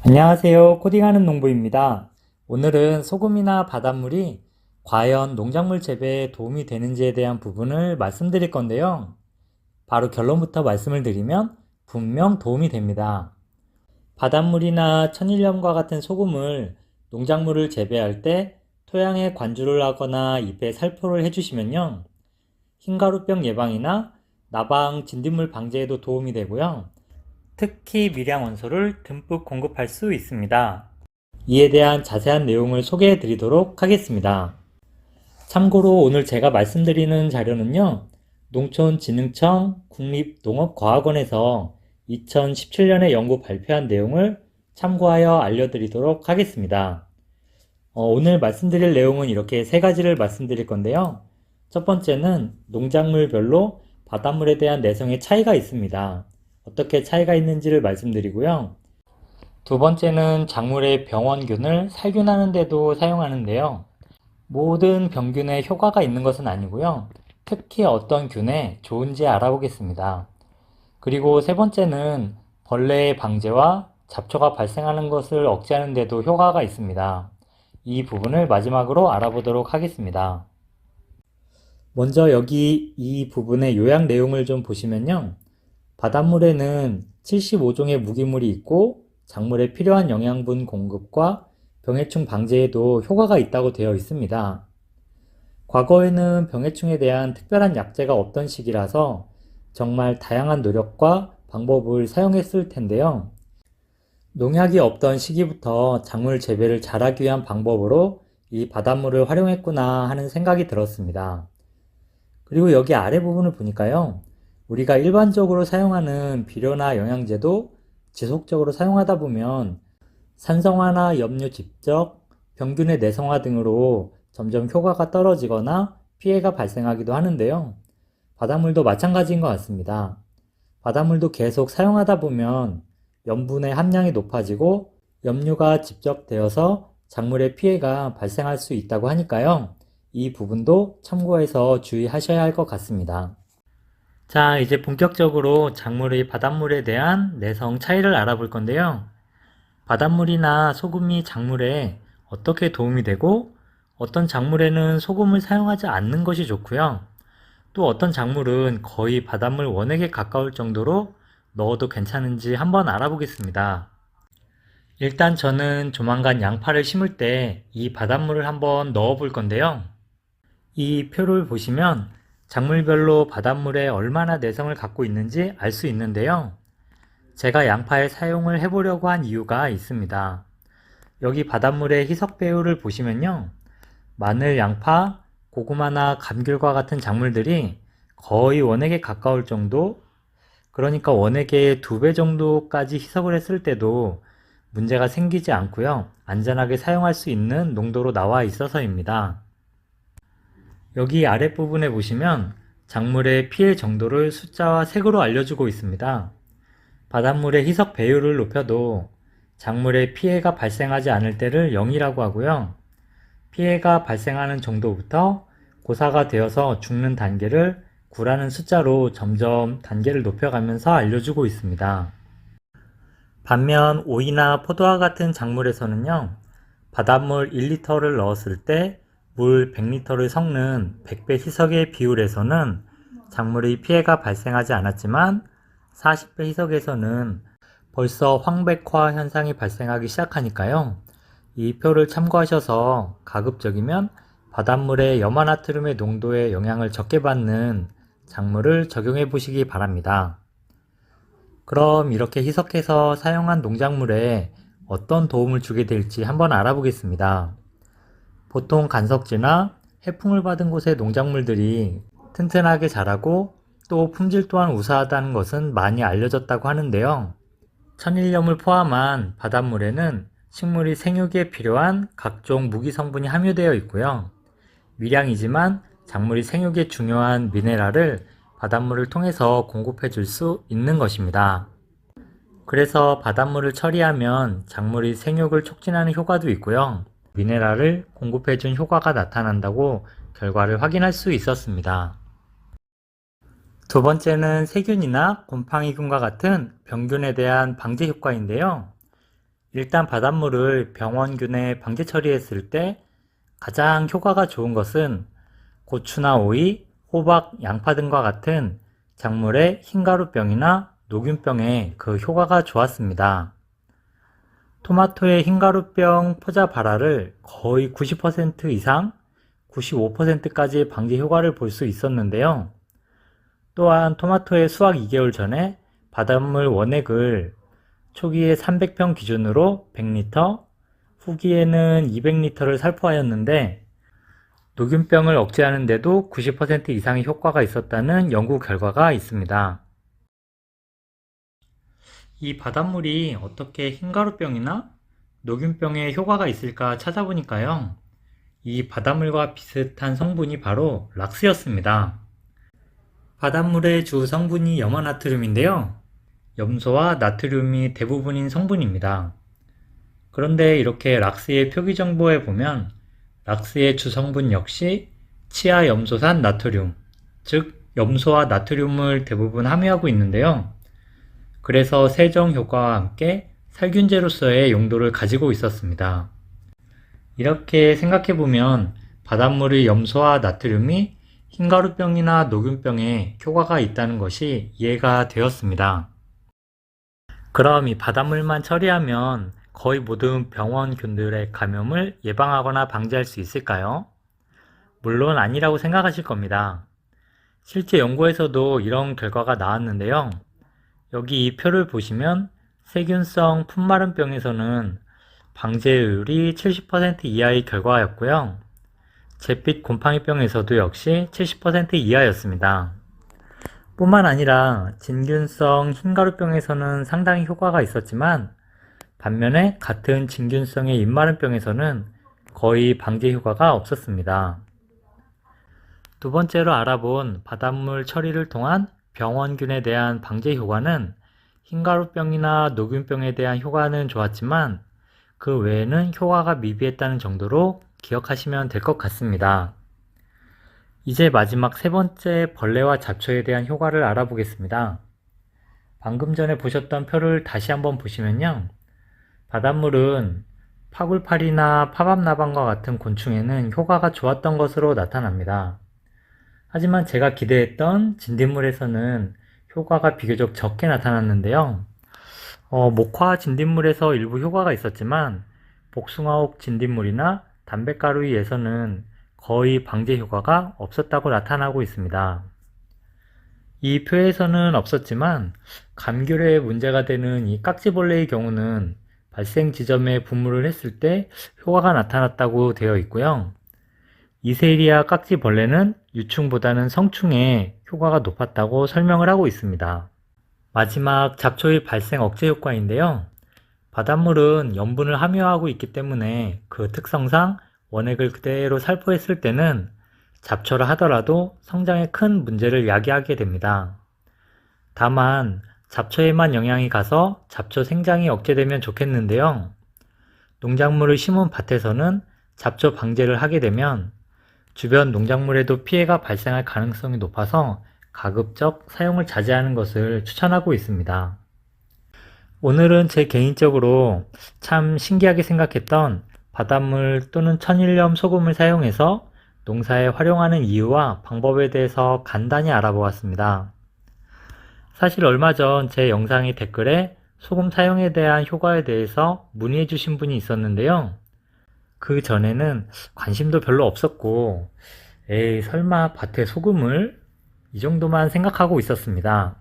안녕하세요. 코딩하는 농부입니다. 오늘은 소금이나 바닷물이 과연 농작물 재배에 도움이 되는지에 대한 부분을 말씀드릴 건데요. 바로 결론부터 말씀을 드리면 분명 도움이 됩니다. 바닷물이나 천일염과 같은 소금을 농작물을 재배할 때 토양에 관주를 하거나 잎에 살포를 해주시면요. 흰가루병 예방이나 나방 진딧물 방제에도 도움이 되고요. 특히 미량 원소를 듬뿍 공급할 수 있습니다. 이에 대한 자세한 내용을 소개해 드리도록 하겠습니다. 참고로 오늘 제가 말씀드리는 자료는요, 농촌진흥청 국립농업과학원에서 2017년에 연구 발표한 내용을 참고하여 알려드리도록 하겠습니다. 오늘 말씀드릴 내용은 이렇게 세 가지를 말씀드릴 건데요. 첫 번째는 농작물별로 바닷물에 대한 내성의 차이가 있습니다. 어떻게 차이가 있는지를 말씀드리고요. 두 번째는 작물의 병원균을 살균하는 데도 사용하는데요. 모든 병균에 효과가 있는 것은 아니고요. 특히 어떤 균에 좋은지 알아보겠습니다. 그리고 세 번째는 벌레의 방제와 잡초가 발생하는 것을 억제하는 데도 효과가 있습니다. 이 부분을 마지막으로 알아보도록 하겠습니다. 먼저 여기 이 부분의 요약 내용을 좀 보시면요. 바닷물에는 75종의 무기물이 있고 작물에 필요한 영양분 공급과 병해충 방제에도 효과가 있다고 되어 있습니다. 과거에는 병해충에 대한 특별한 약제가 없던 시기라서 정말 다양한 노력과 방법을 사용했을 텐데요. 농약이 없던 시기부터 작물 재배를 잘하기 위한 방법으로 이 바닷물을 활용했구나 하는 생각이 들었습니다. 그리고 여기 아래 부분을 보니까요. 우리가 일반적으로 사용하는 비료나 영양제도 지속적으로 사용하다 보면 산성화나 염류 집적, 병균의 내성화 등으로 점점 효과가 떨어지거나 피해가 발생하기도 하는데요. 바닷물도 마찬가지인 것 같습니다. 바닷물도 계속 사용하다 보면 염분의 함량이 높아지고 염류가 집적되어서 작물에 피해가 발생할 수 있다고 하니까요. 이 부분도 참고해서 주의하셔야 할 것 같습니다. 자, 이제 본격적으로 작물의 바닷물에 대한 내성 차이를 알아볼 건데요. 바닷물이나 소금이 작물에 어떻게 도움이 되고 어떤 작물에는 소금을 사용하지 않는 것이 좋고요. 또 어떤 작물은 거의 바닷물 원액에 가까울 정도로 넣어도 괜찮은지 한번 알아보겠습니다. 일단 저는 조만간 양파를 심을 때 이 바닷물을 한번 넣어 볼 건데요. 이 표를 보시면 작물별로 바닷물에 얼마나 내성을 갖고 있는지 알 수 있는데요. 제가 양파에 사용을 해보려고 한 이유가 있습니다. 여기 바닷물의 희석 배율을 보시면요. 마늘, 양파, 고구마나 감귤과 같은 작물들이 거의 원액에 가까울 정도, 그러니까 원액의 2배 정도까지 희석을 했을 때도 문제가 생기지 않고요. 안전하게 사용할 수 있는 농도로 나와 있어서입니다. 여기 아랫부분에 보시면 작물의 피해 정도를 숫자와 색으로 알려주고 있습니다. 바닷물의 희석 배율을 높여도 작물에 피해가 발생하지 않을 때를 0이라고 하고요. 피해가 발생하는 정도부터 고사가 되어서 죽는 단계를 9라는 숫자로 점점 단계를 높여가면서 알려주고 있습니다. 반면 오이나 포도와 같은 작물에서는요. 바닷물 1리터를 넣었을 때 물 100리터를 섞는 100배 희석의 비율에서는 작물의 피해가 발생하지 않았지만 40배 희석에서는 벌써 황백화 현상이 발생하기 시작하니까요. 이 표를 참고하셔서 가급적이면 바닷물의 염화나트륨의 농도에 영향을 적게 받는 작물을 적용해 보시기 바랍니다. 그럼 이렇게 희석해서 사용한 농작물에 어떤 도움을 주게 될지 한번 알아보겠습니다. 보통 간석지나 해풍을 받은 곳의 농작물들이 튼튼하게 자라고 또 품질 또한 우수하다는 것은 많이 알려졌다고 하는데요. 천일염을 포함한 바닷물에는 식물이 생육에 필요한 각종 무기 성분이 함유되어 있고요. 미량이지만 작물이 생육에 중요한 미네랄을 바닷물을 통해서 공급해 줄 수 있는 것입니다. 그래서 바닷물을 처리하면 작물이 생육을 촉진하는 효과도 있고요. 미네랄을 공급해 준 효과가 나타난다고 결과를 확인할 수 있었습니다. 두 번째는 세균이나 곰팡이균과 같은 병균에 대한 방제 효과인데요. 일단 바닷물을 병원균에 방제 처리했을 때 가장 효과가 좋은 것은 고추나 오이, 호박, 양파 등과 같은 작물의 흰가루병이나 녹균병에 그 효과가 좋았습니다. 토마토의 흰가루병 포자 발화를 거의 90% 이상, 95%까지 방제 효과를 볼 수 있었는데요. 또한 토마토의 수확 2개월 전에 바닷물 원액을 초기에 300평 기준으로 100리터, 후기에는 200리터를 살포하였는데 녹균병을 억제하는데도 90% 이상의 효과가 있었다는 연구 결과가 있습니다. 이 바닷물이 어떻게 흰가루병이나 녹균병에 효과가 있을까 찾아보니까요. 이 바닷물과 비슷한 성분이 바로 락스였습니다. 바닷물의 주 성분이 염화나트륨인데요. 염소와 나트륨이 대부분인 성분입니다. 그런데 이렇게 락스의 표기 정보에 보면 락스의 주 성분 역시 치아염소산 나트륨, 즉 염소와 나트륨을 대부분 함유하고 있는데요. 그래서 세정 효과와 함께 살균제로서의 용도를 가지고 있었습니다. 이렇게 생각해보면 바닷물의 염소와 나트륨이 흰가루병이나 녹균병에 효과가 있다는 것이 이해가 되었습니다. 그럼 이 바닷물만 처리하면 거의 모든 병원균들의 감염을 예방하거나 방지할 수 있을까요? 물론 아니라고 생각하실 겁니다. 실제 연구에서도 이런 결과가 나왔는데요. 여기 이 표를 보시면 세균성 풋마른병에서는 방제율이 70% 이하의 결과였고요. 잿빛 곰팡이병에서도 역시 70% 이하였습니다. 뿐만 아니라 진균성 흰가루병에서는 상당히 효과가 있었지만 반면에 같은 진균성의 입마른병에서는 거의 방제 효과가 없었습니다. 두 번째로 알아본 바닷물 처리를 통한 병원균에 대한 방제 효과는 흰가루병이나 녹균병에 대한 효과는 좋았지만 그 외에는 효과가 미비했다는 정도로 기억하시면 될 것 같습니다. 이제 마지막 세 번째 벌레와 잡초에 대한 효과를 알아보겠습니다. 방금 전에 보셨던 표를 다시 한번 보시면요. 바닷물은 파굴파리나 파밤나방과 같은 곤충에는 효과가 좋았던 것으로 나타납니다. 하지만 제가 기대했던 진딧물에서는 효과가 비교적 적게 나타났는데요. 목화 진딧물에서 일부 효과가 있었지만 복숭아옥 진딧물이나 담배가루이에서는 거의 방제 효과가 없었다고 나타나고 있습니다. 이 표에서는 없었지만 감귤에 문제가 되는 이 깍지벌레의 경우는 발생 지점에 분무를 했을 때 효과가 나타났다고 되어 있고요. 이세리아 깍지벌레는 유충보다는 성충에 효과가 높았다고 설명을 하고 있습니다. 마지막 잡초의 발생 억제 효과인데요. 바닷물은 염분을 함유하고 있기 때문에 그 특성상 원액을 그대로 살포했을 때는 잡초를 하더라도 성장에 큰 문제를 야기하게 됩니다. 다만 잡초에만 영향이 가서 잡초 생장이 억제되면 좋겠는데요. 농작물을 심은 밭에서는 잡초 방제를 하게 되면 주변 농작물에도 피해가 발생할 가능성이 높아서 가급적 사용을 자제하는 것을 추천하고 있습니다. 오늘은 제 개인적으로 참 신기하게 생각했던 바닷물 또는 천일염 소금을 사용해서 농사에 활용하는 이유와 방법에 대해서 간단히 알아보았습니다. 사실 얼마 전 제 영상의 댓글에 소금 사용에 대한 효과에 대해서 문의해 주신 분이 있었는데요. 그 전에는 관심도 별로 없었고 에이 설마 밭에 소금을? 이 정도만 생각하고 있었습니다.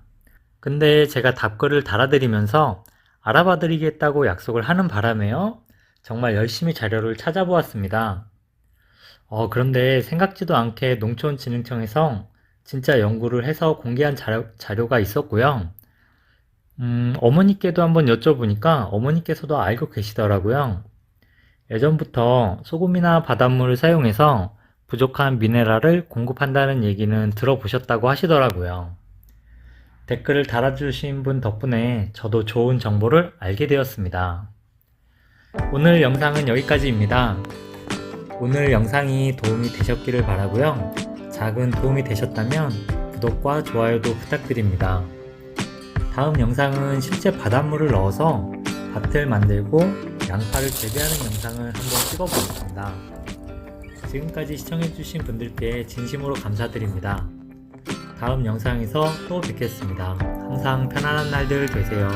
근데 제가 답글을 달아드리면서 알아봐 드리겠다고 약속을 하는 바람에요. 정말 열심히 자료를 찾아보았습니다. 그런데 생각지도 않게 농촌진흥청에서 진짜 연구를 해서 공개한 자료가 있었고요. 어머니께도 한번 여쭤보니까 어머니께서도 알고 계시더라고요. 예전부터 소금이나 바닷물을 사용해서 부족한 미네랄을 공급한다는 얘기는 들어보셨다고 하시더라고요. 댓글을 달아주신 분 덕분에 저도 좋은 정보를 알게 되었습니다. 오늘 영상은 여기까지입니다. 오늘 영상이 도움이 되셨기를 바라고요. 작은 도움이 되셨다면 구독과 좋아요도 부탁드립니다. 다음 영상은 실제 바닷물을 넣어서 밭을 만들고 양파를 재배하는 영상을 한번 찍어보겠습니다. 지금까지 시청해주신 분들께 진심으로 감사드립니다. 다음 영상에서 또 뵙겠습니다. 항상 편안한 날들 되세요.